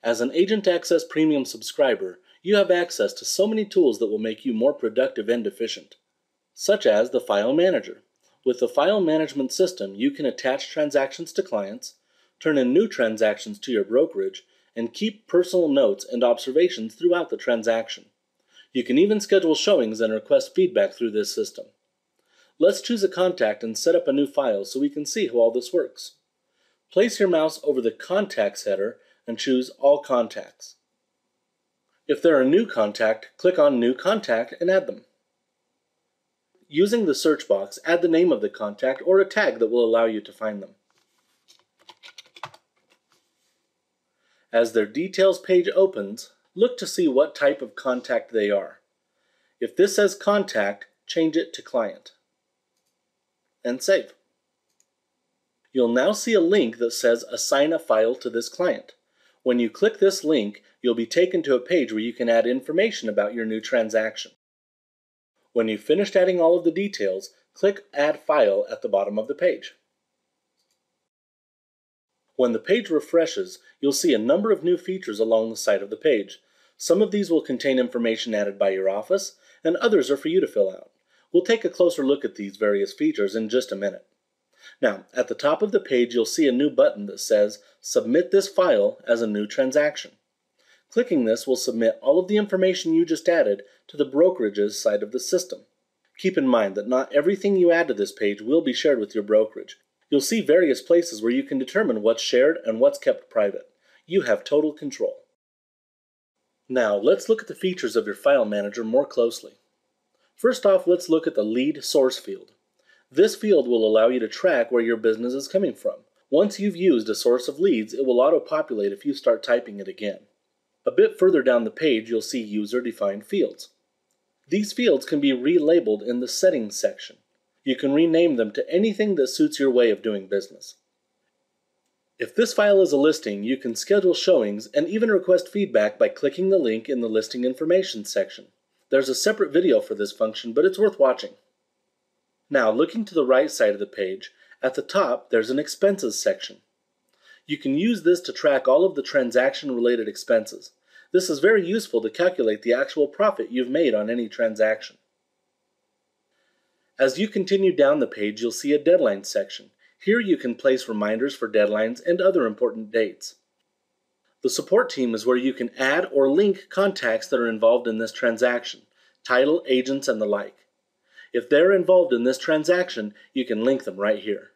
As an Agent Access Premium subscriber, you have access to so many tools that will make you more productive and efficient, such as the File Manager. With the File Management System, you can attach transactions to clients, turn in new transactions to your brokerage, and keep personal notes and observations throughout the transaction. You can even schedule showings and request feedback through this system. Let's choose a contact and set up a new file so we can see how all this works. Place your mouse over the Contacts header and choose All Contacts. If they're a new contact, click on New Contact and add them. Using the search box, add the name of the contact or a tag that will allow you to find them. As their details page opens, look to see what type of contact they are. If this says Contact, change it to Client. And save. You'll now see a link that says Assign a file to this client. When you click this link, you'll be taken to a page where you can add information about your new transaction. When you've finished adding all of the details, click Add File at the bottom of the page. When the page refreshes, you'll see a number of new features along the side of the page. Some of these will contain information added by your office, and others are for you to fill out. We'll take a closer look at these various features in just a minute. Now, at the top of the page, you'll see a new button that says Submit this file as a new transaction. Clicking this will submit all of the information you just added to the brokerage's side of the system. Keep in mind that not everything you add to this page will be shared with your brokerage. You'll see various places where you can determine what's shared and what's kept private. You have total control. Now, let's look at the features of your File Manager more closely. First off, let's look at the Lead Source field. This field will allow you to track where your business is coming from. Once you've used a source of leads, it will auto-populate if you start typing it again. A bit further down the page, you'll see User-Defined Fields. These fields can be relabeled in the Settings section. You can rename them to anything that suits your way of doing business. If this file is a listing, you can schedule showings and even request feedback by clicking the link in the Listing Information section. There's a separate video for this function, but it's worth watching. Now, looking to the right side of the page, at the top there's an Expenses section. You can use this to track all of the transaction-related expenses. This is very useful to calculate the actual profit you've made on any transaction. As you continue down the page, you'll see a Deadlines section. Here you can place reminders for deadlines and other important dates. The Support team is where you can add or link contacts that are involved in this transaction, title, agents, and the like. If they're involved in this transaction, you can link them right here.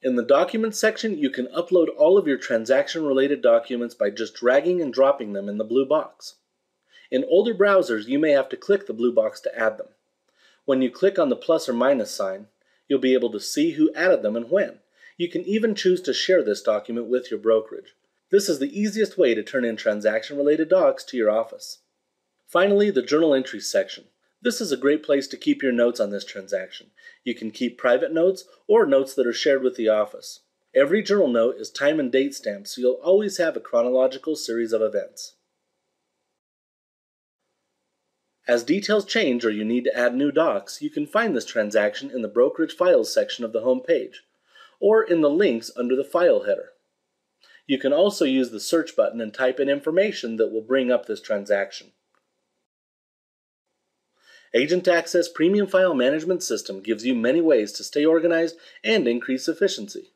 In the Documents section, you can upload all of your transaction-related documents by just dragging and dropping them in the blue box. In older browsers, you may have to click the blue box to add them. When you click on the plus or minus sign, you'll be able to see who added them and when. You can even choose to share this document with your brokerage. This is the easiest way to turn in transaction-related docs to your office. Finally, the Journal Entries section. This is a great place to keep your notes on this transaction. You can keep private notes or notes that are shared with the office. Every journal note is time and date stamped, so you'll always have a chronological series of events. As details change or you need to add new docs, you can find this transaction in the Brokerage Files section of the home page, or in the links under the File header. You can also use the search button and type in information that will bring up this transaction. Agent Access Premium File Management System gives you many ways to stay organized and increase efficiency.